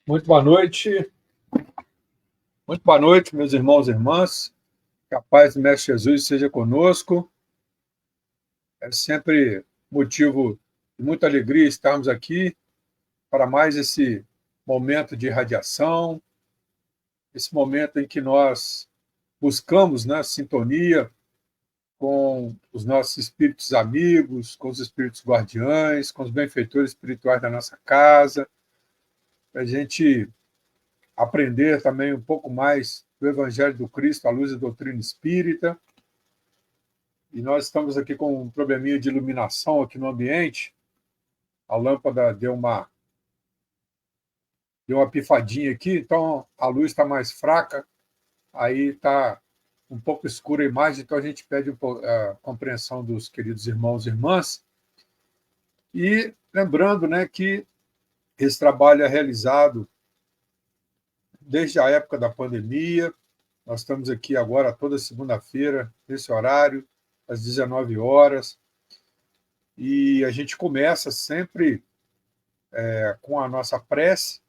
Muito boa noite. Muito boa noite, meus irmãos e irmãs. Que a paz do Mestre Jesus seja conosco. É sempre motivo de muita alegria estarmos aqui para mais esse momento de irradiação, esse momento em que nós buscamos, né, sintonia com os nossos espíritos amigos, com os espíritos guardiães, com os benfeitores espirituais da nossa casa, para a gente aprender também um pouco mais do Evangelho do Cristo à luz da doutrina espírita. E nós estamos aqui com um probleminha de iluminação aqui no ambiente. A lâmpada deu uma pifadinha aqui, então a luz está mais fraca, aí está um pouco escura a imagem, então a gente pede a compreensão dos queridos irmãos e irmãs. E lembrando, né, que esse trabalho é realizado desde a época da pandemia. Nós estamos aqui agora toda segunda-feira, nesse horário, às 19 horas, e a gente começa sempre com a nossa prece,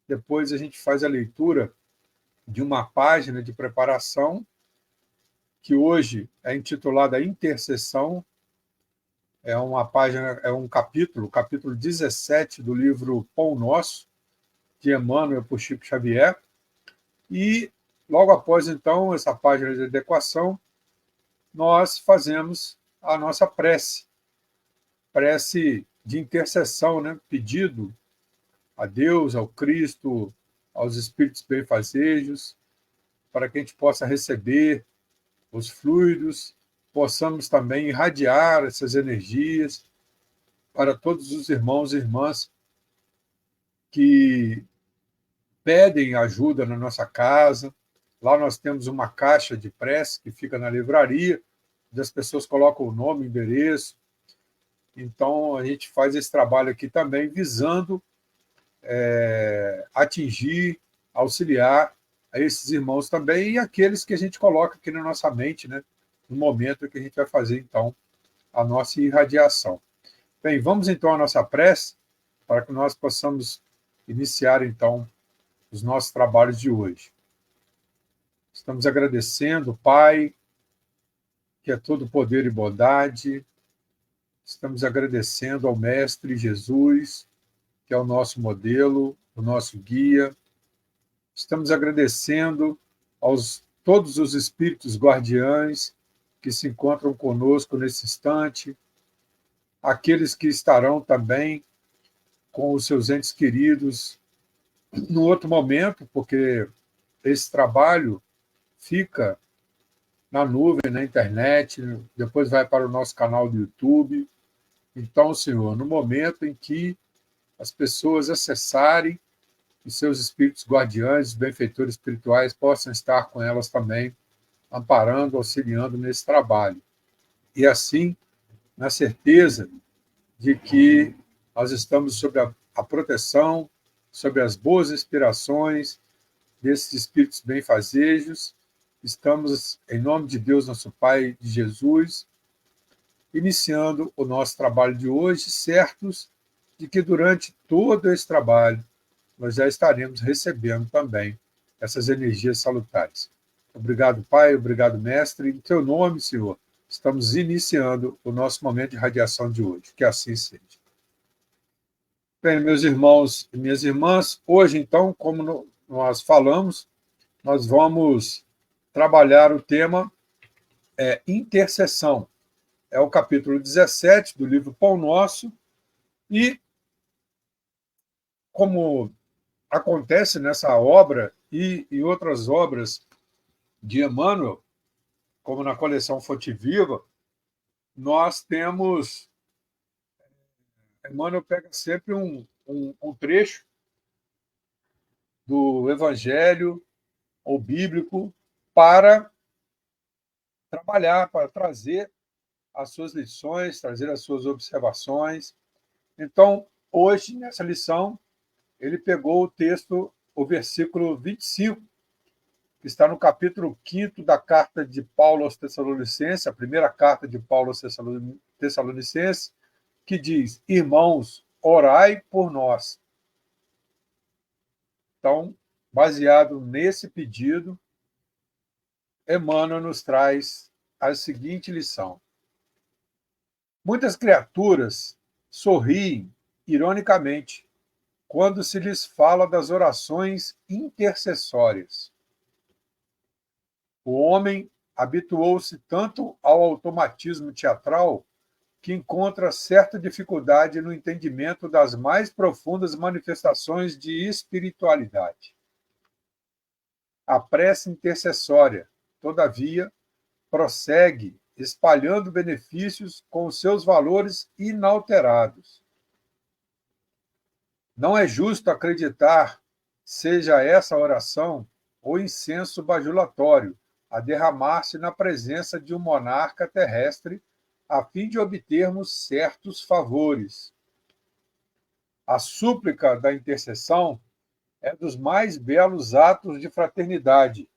depois a gente faz a leitura de uma página de preparação, que hoje é intitulada Intercessão, é uma página, é um capítulo, o capítulo 17 do livro Pão Nosso, de Emmanuel por Chico Xavier, e logo após, então, essa página de adequação, nós fazemos a nossa prece de intercessão, né? Pedido a Deus, ao Cristo, aos espíritos benfazejos, para que a gente possa receber os fluidos, possamos também irradiar essas energias para todos os irmãos e irmãs que pedem ajuda na nossa casa. Lá nós temos uma caixa de prece que fica na livraria, onde as pessoas colocam o nome, o endereço. Então, a gente faz esse trabalho aqui também, visando atingir, auxiliar a esses irmãos também e aqueles que a gente coloca aqui na nossa mente, né, no momento que a gente vai fazer, então, a nossa irradiação. Bem, vamos então à nossa prece, para que nós possamos iniciar, então, os nossos trabalhos de hoje. Estamos agradecendo, Pai, que é todo poder e bondade. Estamos agradecendo ao Mestre Jesus, que é o nosso modelo, o nosso guia. Estamos agradecendo aos todos os espíritos guardiães que se encontram conosco nesse instante, aqueles que estarão também com os seus entes queridos no outro momento, porque esse trabalho fica na nuvem, na internet, depois vai para o nosso canal do YouTube. Então, Senhor, no momento em que as pessoas acessarem e seus espíritos guardiães, os benfeitores espirituais, possam estar com elas também, amparando, auxiliando nesse trabalho. E assim, na certeza de que nós estamos sob a proteção, sob as boas inspirações desses espíritos benfazejos. Estamos, em nome de Deus, nosso Pai, de Jesus, iniciando o nosso trabalho de hoje, certos de que durante todo esse trabalho nós já estaremos recebendo também essas energias salutares. Obrigado, Pai, obrigado, Mestre. Em teu nome, Senhor, estamos iniciando o nosso momento de radiação de hoje. Que assim seja. Bem, meus irmãos e minhas irmãs, hoje, então, como nós falamos, nós vamos trabalhar o tema intercessão. É o capítulo 17 do livro Pão Nosso, e como acontece nessa obra e em outras obras de Emmanuel, como na coleção Fonte Viva, nós temos. Emmanuel pega sempre um trecho do Evangelho ou bíblico para trabalhar, para trazer as suas lições, trazer as suas observações. Então, hoje, nessa lição, ele pegou o texto, o versículo 25, que está no capítulo 5 da carta de Paulo aos Tessalonicenses, a primeira carta de Paulo aos Tessalonicenses, que diz: Irmãos, orai por nós. Então, baseado nesse pedido, Emmanuel nos traz a seguinte lição. Muitas criaturas sorriem ironicamente quando se lhes fala das orações intercessórias. O homem habituou-se tanto ao automatismo teatral que encontra certa dificuldade no entendimento das mais profundas manifestações de espiritualidade. A prece intercessória, todavia, prossegue espalhando benefícios com seus valores inalterados. Não é justo acreditar seja essa oração o incenso bajulatório a derramar-se na presença de um monarca terrestre a fim de obtermos certos favores. A súplica da intercessão é dos mais belos atos de fraternidade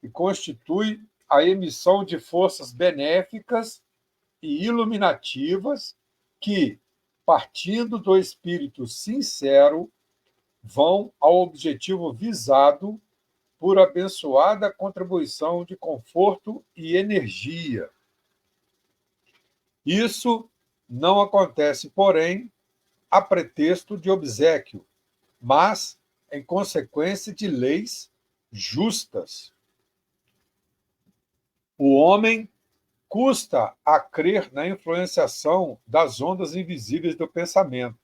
e constitui a emissão de forças benéficas e iluminativas que, partindo do espírito sincero, vão ao objetivo visado por abençoada contribuição de conforto e energia. Isso não acontece, porém, a pretexto de obséquio, mas em consequência de leis justas. O homem custa a crer na influenciação das ondas invisíveis do pensamento.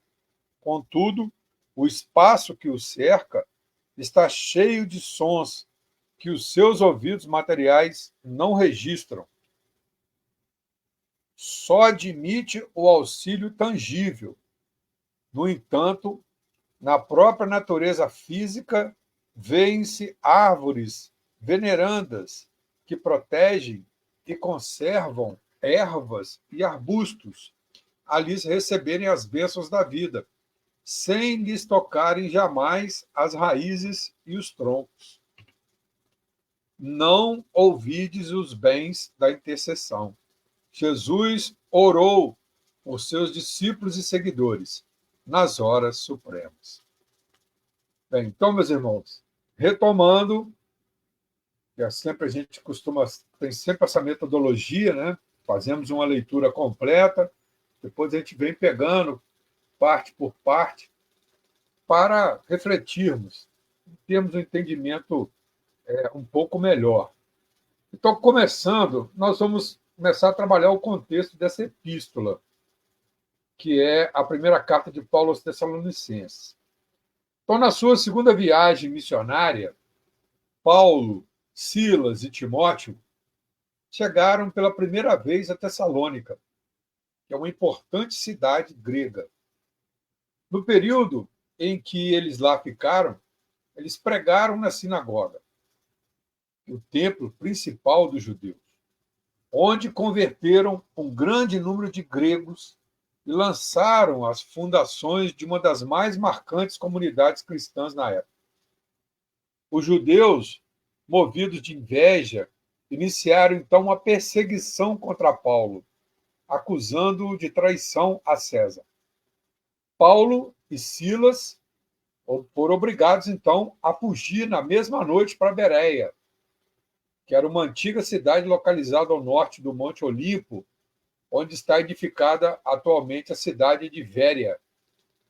Contudo, o espaço que o cerca está cheio de sons que os seus ouvidos materiais não registram. Só admite o auxílio tangível. No entanto, na própria natureza física, vêem-se árvores venerandas que protegem e conservam ervas e arbustos a lhes receberem as bênçãos da vida, sem lhes tocarem jamais as raízes e os troncos. Não ouvides os bens da intercessão. Jesus orou por seus discípulos e seguidores nas horas supremas. Bem, então, meus irmãos, retomando, que é sempre a gente tem sempre essa metodologia, né? Fazemos uma leitura completa, depois a gente vem pegando parte por parte para refletirmos, termos um entendimento um pouco melhor. Então, começando, nós vamos começar a trabalhar o contexto dessa epístola, que é a primeira carta de Paulo aos Tessalonicenses. Então, na sua segunda viagem missionária, Paulo, Silas e Timóteo chegaram pela primeira vez a Tessalônica, que é uma importante cidade grega. No período em que eles lá ficaram, eles pregaram na sinagoga, o templo principal dos judeus, onde converteram um grande número de gregos e lançaram as fundações de uma das mais marcantes comunidades cristãs na época. Os judeus, movidos de inveja, iniciaram então uma perseguição contra Paulo, acusando-o de traição a César. Paulo e Silas foram obrigados então a fugir na mesma noite para Bereia, que era uma antiga cidade localizada ao norte do Monte Olimpo, onde está edificada atualmente a cidade de Véria,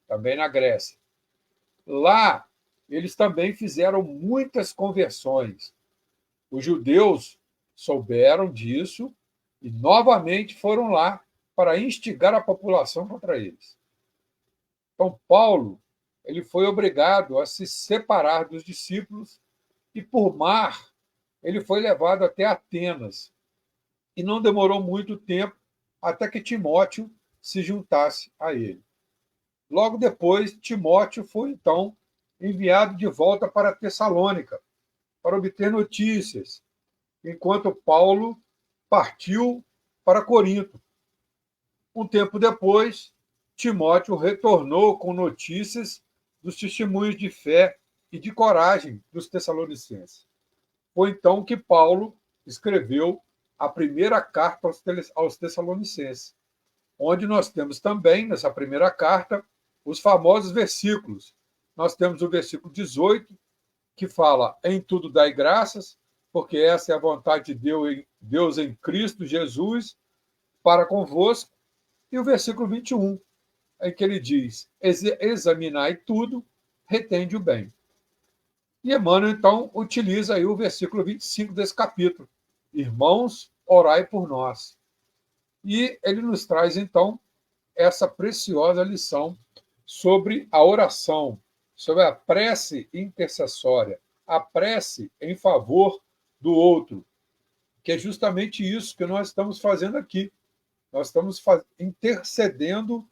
também na Grécia. Lá, eles também fizeram muitas conversões. Os judeus souberam disso e novamente foram lá para instigar a população contra eles. Então, Paulo, ele foi obrigado a se separar dos discípulos e, por mar, ele foi levado até Atenas. E não demorou muito tempo até que Timóteo se juntasse a ele. Logo depois, Timóteo foi, então, enviado de volta para Tessalônica, para obter notícias, enquanto Paulo partiu para Corinto. Um tempo depois, Timóteo retornou com notícias dos testemunhos de fé e de coragem dos tessalonicenses. Foi então que Paulo escreveu a primeira carta aos Tessalonicenses, onde nós temos também, nessa primeira carta, os famosos versículos. Nós temos o versículo 18, que fala: em tudo dai graças, porque essa é a vontade de Deus em Cristo Jesus para convosco. E o versículo 21, em que ele diz: examinai tudo, retende o bem. E Emmanuel, então, utiliza aí o versículo 25 desse capítulo: irmãos, orai por nós. E ele nos traz, então, essa preciosa lição sobre a oração, sobre a prece intercessória, a prece em favor do outro, que é justamente isso que nós estamos fazendo aqui. Nós estamos intercedendo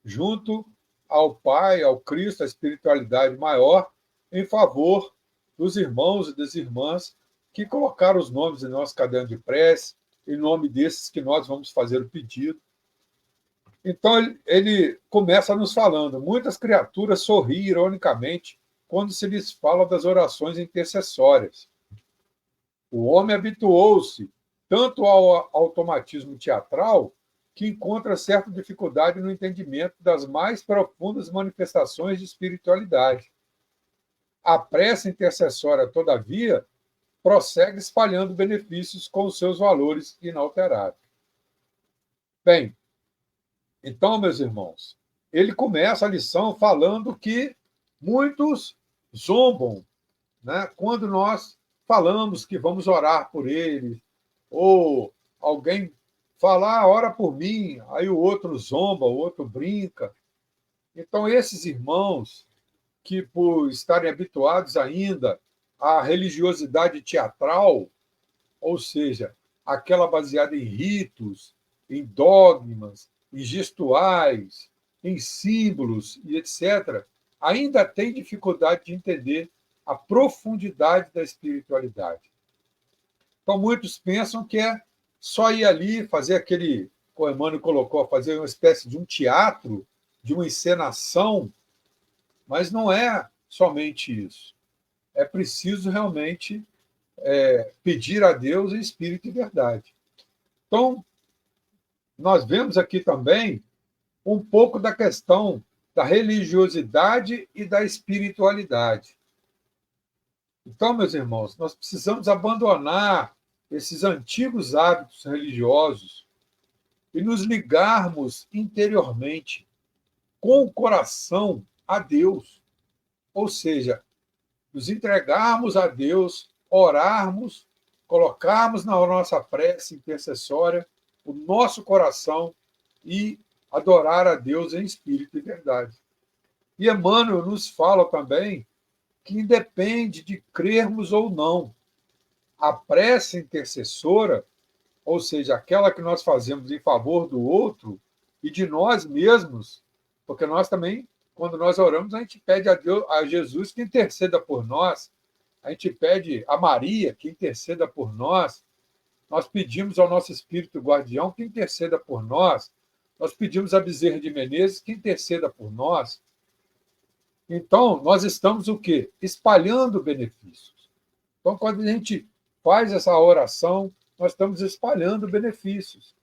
junto ao Pai, ao Cristo, à espiritualidade maior, em favor dos irmãos e das irmãs que colocaram os nomes em nosso caderno de prece, em nome desses que nós vamos fazer o pedido. Então, ele começa nos falando: muitas criaturas sorriem ironicamente quando se lhes fala das orações intercessórias. O homem habituou-se tanto ao automatismo teatral que encontra certa dificuldade no entendimento das mais profundas manifestações de espiritualidade. A prece intercessória, todavia, prossegue espalhando benefícios com os seus valores inalterados. Bem, então, meus irmãos, ele começa a lição falando que muitos zombam, né, quando nós falamos que vamos orar por ele, ou alguém fala: ora por mim, aí o outro zomba, o outro brinca. Então, esses irmãos que, por estarem habituados ainda à religiosidade teatral, ou seja, aquela baseada em ritos, em dogmas, em gestuais, em símbolos e etc., ainda tem dificuldade de entender a profundidade da espiritualidade. Então, muitos pensam que é só ir ali, fazer aquele, como o Emmanuel colocou, fazer uma espécie de um teatro, de uma encenação, mas não é somente isso. É preciso realmente pedir a Deus em espírito e verdade. Então, nós vemos aqui também um pouco da questão da religiosidade e da espiritualidade. Então, meus irmãos, nós precisamos abandonar esses antigos hábitos religiosos e nos ligarmos interiormente, com o coração, a Deus. Ou seja, nos entregarmos a Deus, orarmos, colocarmos na nossa prece intercessória o nosso coração e adorar a Deus em espírito e verdade. E Emmanuel nos fala também que independe de crermos ou não, a prece intercessora, ou seja, aquela que nós fazemos em favor do outro e de nós mesmos, porque nós também, quando nós oramos, a gente pede a Deus, a Jesus que interceda por nós, a gente pede a Maria que interceda por nós, nós pedimos ao nosso Espírito Guardião que interceda por nós, nós pedimos a Bezerra de Menezes que interceda por nós. Então, nós estamos o quê? Espalhando benefícios. Então, quando a gente faz essa oração, nós estamos espalhando benefícios.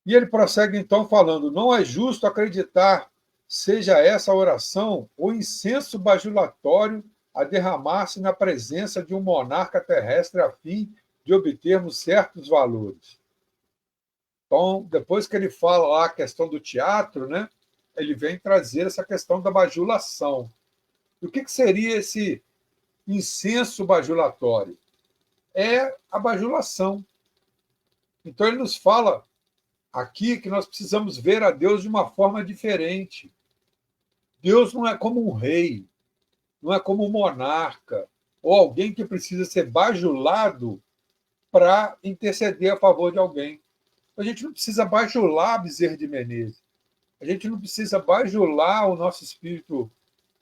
E ele prossegue, então, falando: não é justo acreditar seja essa oração o incenso bajulatório a derramar-se na presença de um monarca terrestre a fim de obtermos certos valores. Então, depois que ele fala lá a questão do teatro, né, ele vem trazer essa questão da bajulação. E o que seria esse incenso bajulatório? É a bajulação. Então, ele nos fala aqui que nós precisamos ver a Deus de uma forma diferente. Deus não é como um rei, não é como um monarca, ou alguém que precisa ser bajulado para interceder a favor de alguém. A gente não precisa bajular Bezerra de Menezes. A gente não precisa bajular o nosso espírito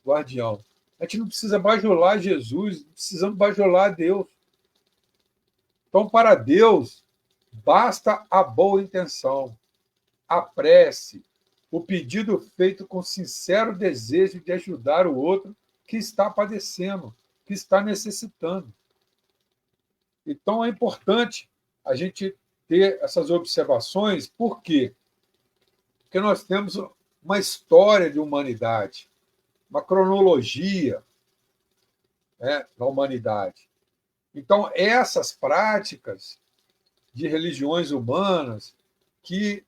guardião. A gente não precisa bajular Jesus, precisamos bajular Deus. Então, para Deus, basta a boa intenção, a prece, o pedido feito com sincero desejo de ajudar o outro que está padecendo, que está necessitando. Então, é importante a gente ter essas observações. Por quê? Porque nós temos uma história de humanidade, uma cronologia, né, da humanidade. Então, essas práticas de religiões humanas que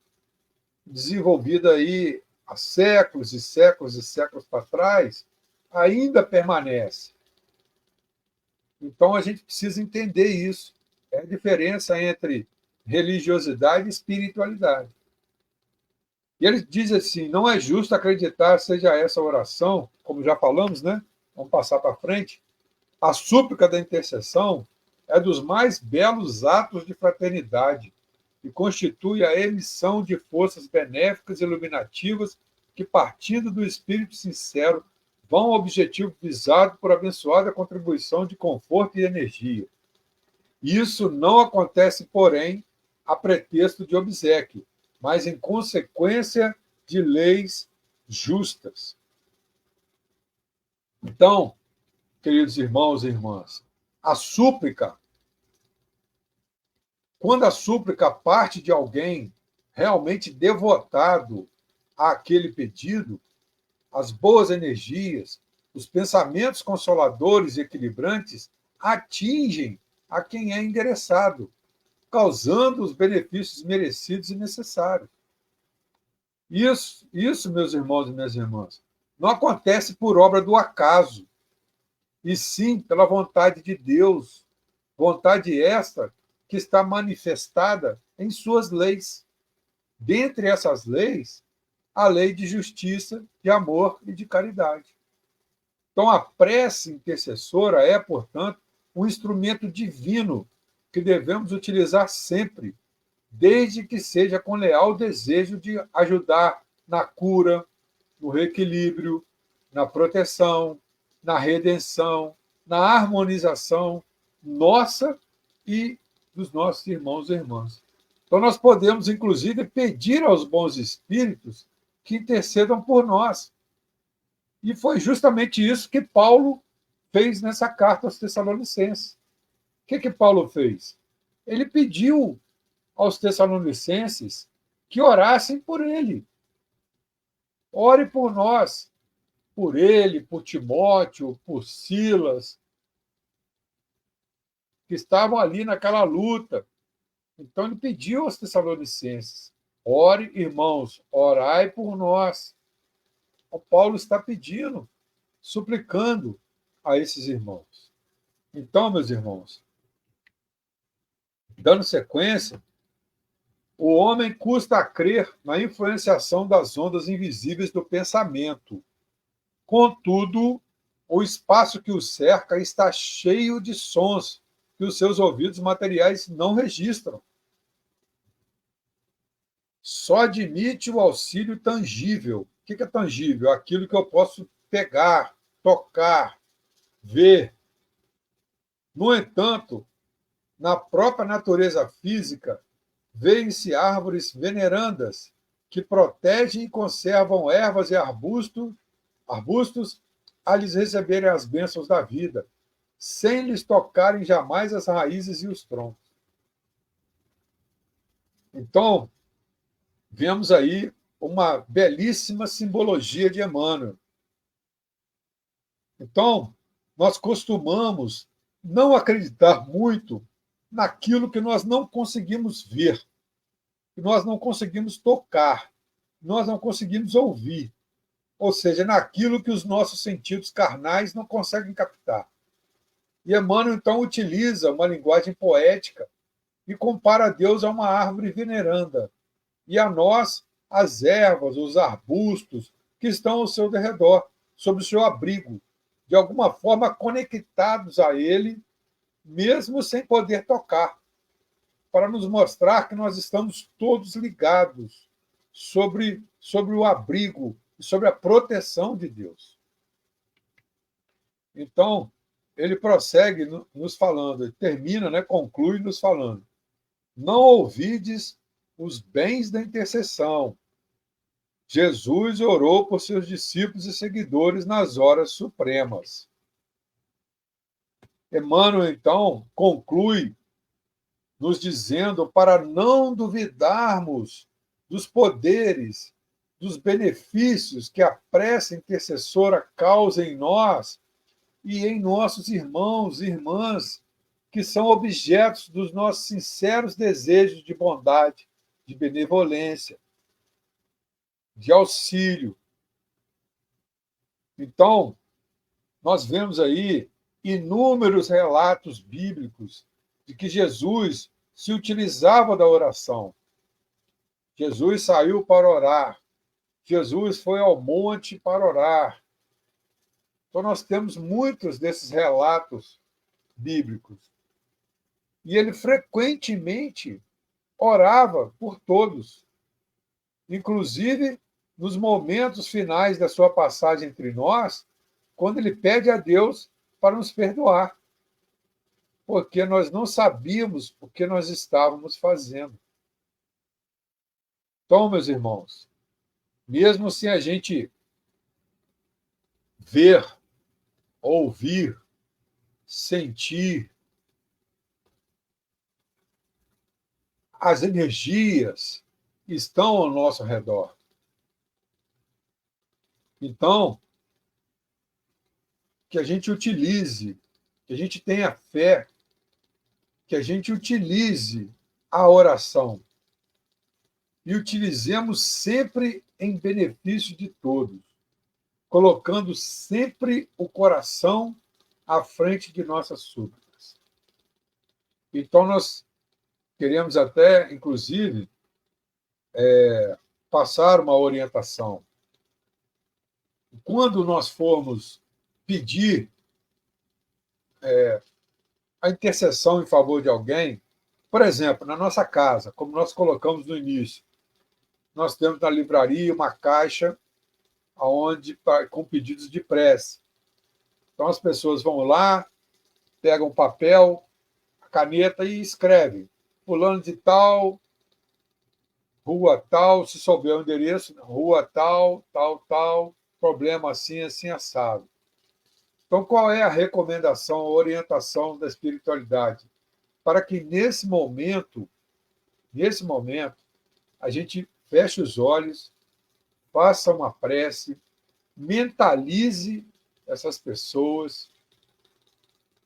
desenvolvida aí há séculos e séculos e séculos para trás, ainda permanece. Então, a gente precisa entender isso. É a diferença entre religiosidade e espiritualidade. E ele diz assim: não é justo acreditar, seja essa oração, como já falamos, né? Vamos passar para frente. A súplica da intercessão é dos mais belos atos de fraternidade e constitui a emissão de forças benéficas e iluminativas que, partindo do espírito sincero, vão ao objetivo visado por abençoada contribuição de conforto e energia. Isso não acontece, porém, a pretexto de obséquio, mas em consequência de leis justas. Então, queridos irmãos e irmãs, a súplica, quando a súplica parte de alguém realmente devotado àquele pedido, as boas energias, os pensamentos consoladores e equilibrantes atingem a quem é endereçado, causando os benefícios merecidos e necessários. Isso, meus irmãos e minhas irmãs, não acontece por obra do acaso, e sim pela vontade de Deus, vontade esta que está manifestada em suas leis. Dentre essas leis, a lei de justiça, de amor e de caridade. Então, a prece intercessora é, portanto, um instrumento divino que devemos utilizar sempre, desde que seja com leal desejo de ajudar na cura, no reequilíbrio, na proteção, na redenção, na harmonização nossa e dos nossos irmãos e irmãs. Então, nós podemos, inclusive, pedir aos bons espíritos que intercedam por nós. E foi justamente isso que Paulo fez nessa carta aos Tessalonicenses. O que Paulo fez? Ele pediu aos Tessalonicenses que orassem por ele. Ore por nós, por ele, por Timóteo, por Silas, que estavam ali naquela luta. Então ele pediu aos Tessalonicenses: ore, irmãos, orai por nós. O Paulo está pedindo, suplicando a esses irmãos. Então, meus irmãos, dando sequência, o homem custa a crer na influenciação das ondas invisíveis do pensamento. Contudo, o espaço que o cerca está cheio de sons que os seus ouvidos materiais não registram. Só admite o auxílio tangível. O que é tangível? Aquilo que eu posso pegar, tocar, ver. No entanto, na própria natureza física, vêem-se árvores venerandas que protegem e conservam ervas e arbustos a lhes receberem as bênçãos da vida, sem lhes tocarem jamais as raízes e os troncos. Então, vemos aí uma belíssima simbologia de Emmanuel. Então, nós costumamos não acreditar muito naquilo que nós não conseguimos ver, que nós não conseguimos tocar, que nós não conseguimos ouvir, ou seja, naquilo que os nossos sentidos carnais não conseguem captar. E Emmanuel, então, utiliza uma linguagem poética e compara Deus a uma árvore veneranda e a nós as ervas, os arbustos que estão ao seu derredor, sob o seu abrigo, de alguma forma conectados a ele, mesmo sem poder tocar, para nos mostrar que nós estamos todos ligados sobre o abrigo e sobre a proteção de Deus. Então, ele prossegue nos falando, termina, né, conclui nos falando: não ouvides os bens da intercessão. Jesus orou por seus discípulos e seguidores nas horas supremas. Emmanuel, então, conclui nos dizendo para não duvidarmos dos poderes, dos benefícios que a prece intercessora causa em nós e em nossos irmãos e irmãs, que são objetos dos nossos sinceros desejos de bondade, de benevolência, de auxílio. Então, nós vemos aí inúmeros relatos bíblicos de que Jesus se utilizava da oração. Jesus saiu para orar. Jesus foi ao monte para orar. Então, nós temos muitos desses relatos bíblicos. E ele frequentemente orava por todos, inclusive nos momentos finais da sua passagem entre nós, quando ele pede a Deus para nos perdoar, porque nós não sabíamos o que nós estávamos fazendo. Então, meus irmãos, mesmo sem a gente ver, ouvir, sentir as energias que estão ao nosso redor. Então, que a gente utilize, que a gente tenha fé, que a gente utilize a oração e utilizemos sempre em benefício de todos, colocando sempre o coração à frente de nossas súplicas. Então, nós queremos até, inclusive, passar uma orientação. Quando nós formos pedir a intercessão em favor de alguém, por exemplo, na nossa casa, como nós colocamos no início, nós temos na livraria uma caixa com pedidos de prece. Então as pessoas vão lá, pegam o papel, a caneta e escrevem: fulano de tal, rua tal, se souber o endereço, rua tal, tal, tal, problema assim, assim, assado. Então, qual é a recomendação, a orientação da espiritualidade? Para que nesse momento, a gente feche os olhos, faça uma prece, mentalize essas pessoas,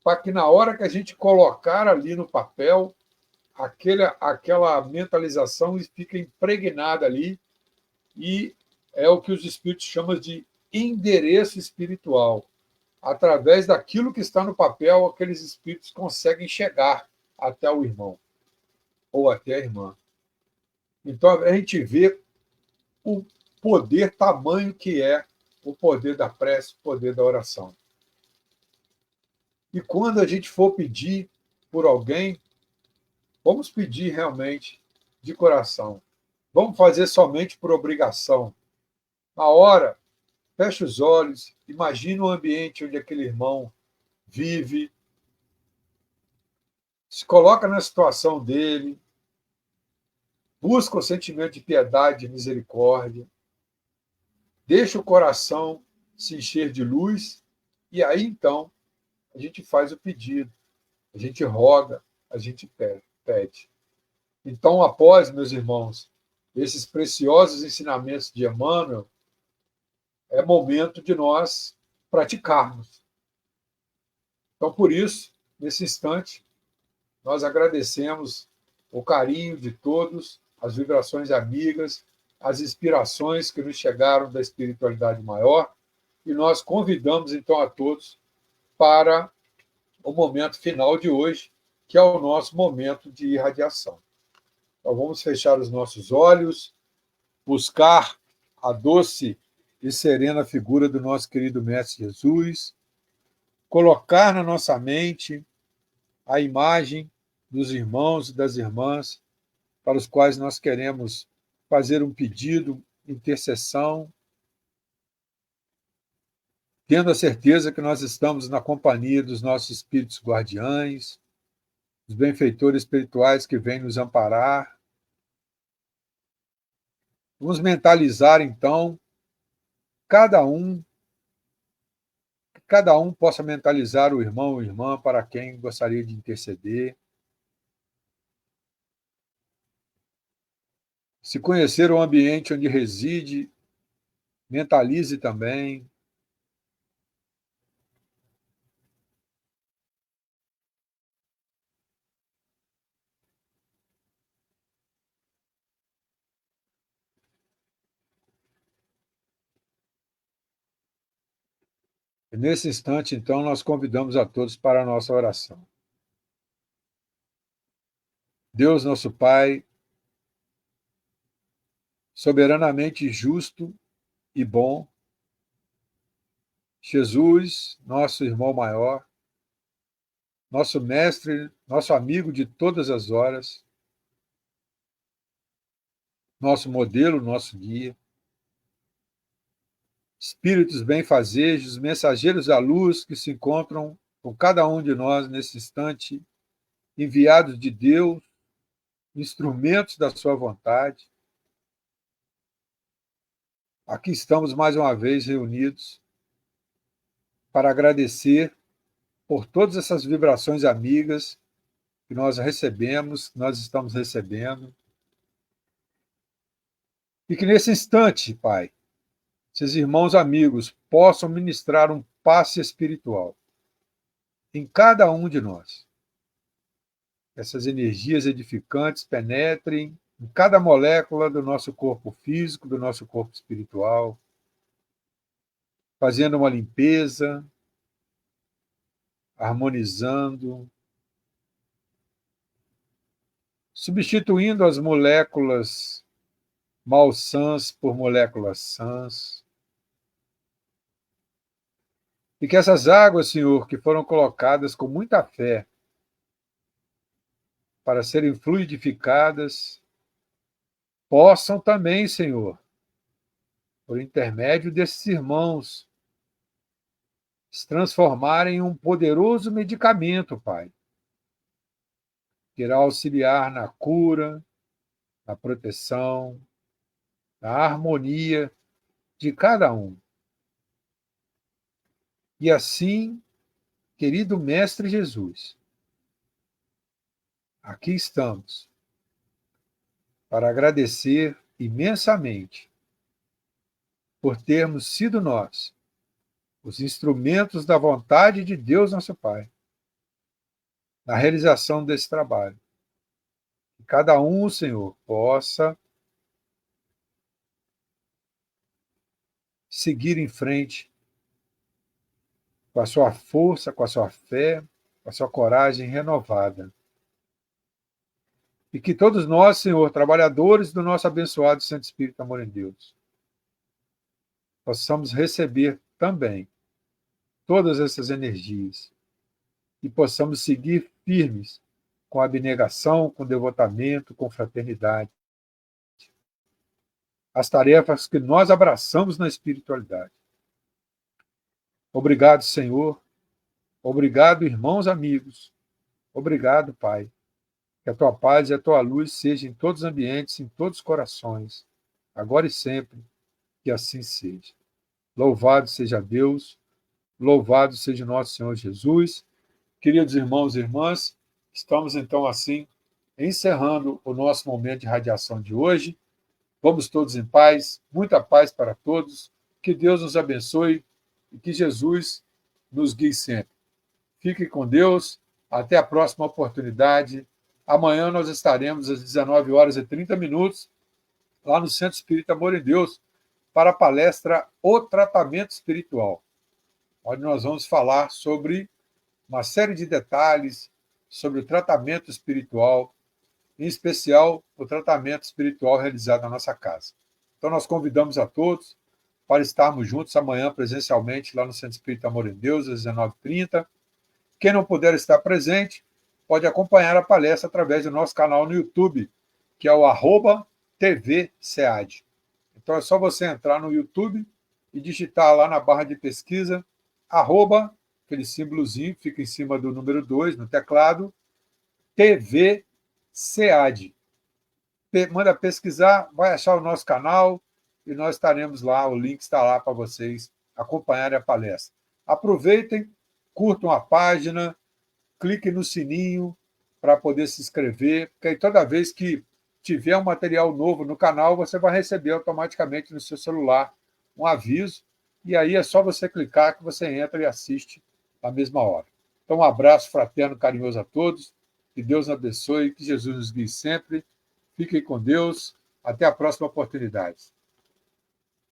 para que na hora que a gente colocar ali no papel, aquela mentalização fica impregnada ali, e é o que os espíritos chamam de endereço espiritual. Através daquilo que está no papel, aqueles espíritos conseguem chegar até o irmão ou até a irmã. Então, a gente vê o poder tamanho que é o poder da prece, o poder da oração. E quando a gente for pedir por alguém, vamos pedir realmente de coração. Vamos fazer somente por obrigação. Na hora, feche os olhos, imagine o ambiente onde aquele irmão vive, se coloca na situação dele, busca o sentimento de piedade e misericórdia, deixa o coração se encher de luz, e aí então a gente faz o pedido, a gente roga, a gente pede. Então, após, meus irmãos, esses preciosos ensinamentos de Emmanuel, é momento de nós praticarmos. Então, por isso, nesse instante, nós agradecemos o carinho de todos, as vibrações amigas, as inspirações que nos chegaram da espiritualidade maior, e nós convidamos, então, a todos para o momento final de hoje, que é o nosso momento de irradiação. Então, vamos fechar os nossos olhos, buscar a doce e serena figura do nosso querido Mestre Jesus, colocar na nossa mente a imagem dos irmãos e das irmãs para os quais nós queremos fazer um pedido, intercessão, tendo a certeza que nós estamos na companhia dos nossos espíritos guardiães, dos benfeitores espirituais que vêm nos amparar. Vamos mentalizar, então, cada um, que cada um possa mentalizar o irmão ou irmã para quem gostaria de interceder. Se conhecer o ambiente onde reside, mentalize também. E nesse instante, então, nós convidamos a todos para a nossa oração. Deus, nosso Pai, soberanamente justo e bom, Jesus, nosso irmão maior, nosso mestre, nosso amigo de todas as horas, nosso modelo, nosso guia, espíritos benfazejos, mensageiros da luz que se encontram com cada um de nós nesse instante, enviados de Deus, instrumentos da sua vontade. Aqui estamos mais uma vez reunidos para agradecer por todas essas vibrações amigas que nós recebemos, que nós estamos recebendo. E que nesse instante, Pai, esses irmãos amigos possam ministrar um passe espiritual em cada um de nós. Essas energias edificantes penetrem em cada molécula do nosso corpo físico, do nosso corpo espiritual, fazendo uma limpeza, harmonizando, substituindo as moléculas malsãs por moléculas sãs. E que essas águas, Senhor, que foram colocadas com muita fé para serem fluidificadas, possam também, Senhor, por intermédio desses irmãos, se transformarem em um poderoso medicamento, Pai, que irá auxiliar na cura, na proteção, na harmonia de cada um. E assim, querido Mestre Jesus, aqui estamos para agradecer imensamente por termos sido nós os instrumentos da vontade de Deus, nosso Pai, na realização desse trabalho. Que cada um, Senhor, possa seguir em frente com a sua força, com a sua fé, com a sua coragem renovada. E que todos nós, Senhor, trabalhadores do nosso abençoado Santo Espírito Amor em Deus, possamos receber também todas essas energias e possamos seguir firmes com abnegação, com devotamento, com fraternidade, as tarefas que nós abraçamos na espiritualidade. Obrigado, Senhor. Obrigado, irmãos amigos. Obrigado, Pai. Que a tua paz e a tua luz sejam em todos os ambientes, em todos os corações, agora e sempre, que assim seja. Louvado seja Deus, louvado seja nosso Senhor Jesus. Queridos irmãos e irmãs, estamos então assim encerrando o nosso momento de radiação de hoje. Vamos todos em paz, muita paz para todos, que Deus nos abençoe e que Jesus nos guie sempre. Fique com Deus. Até a próxima oportunidade. Amanhã nós estaremos às 19h30 lá no Centro Espírita Amor em Deus para a palestra O Tratamento Espiritual, onde nós vamos falar sobre uma série de detalhes sobre o tratamento espiritual, em especial o tratamento espiritual realizado na nossa casa. Então nós convidamos a todos para estarmos juntos amanhã presencialmente lá no Centro Espírita Amor em Deus, às 19h30. Quem não puder estar presente, pode acompanhar a palestra através do nosso canal no YouTube, que é o @TVSEAD. Então é só você entrar no YouTube e digitar lá na barra de pesquisa, aquele símbolozinho que fica em cima do número 2 no teclado, TV SEAD. Manda pesquisar, vai achar o nosso canal e nós estaremos lá, o link está lá para vocês acompanharem a palestra. Aproveitem, curtam a página, cliquem no sininho para poder se inscrever, porque aí toda vez que tiver um material novo no canal, você vai receber automaticamente no seu celular um aviso, e aí é só você clicar que você entra e assiste na mesma hora. Então, um abraço fraterno, carinhoso a todos, que Deus abençoe, que Jesus nos guie sempre. Fiquem com Deus. Até a próxima oportunidade.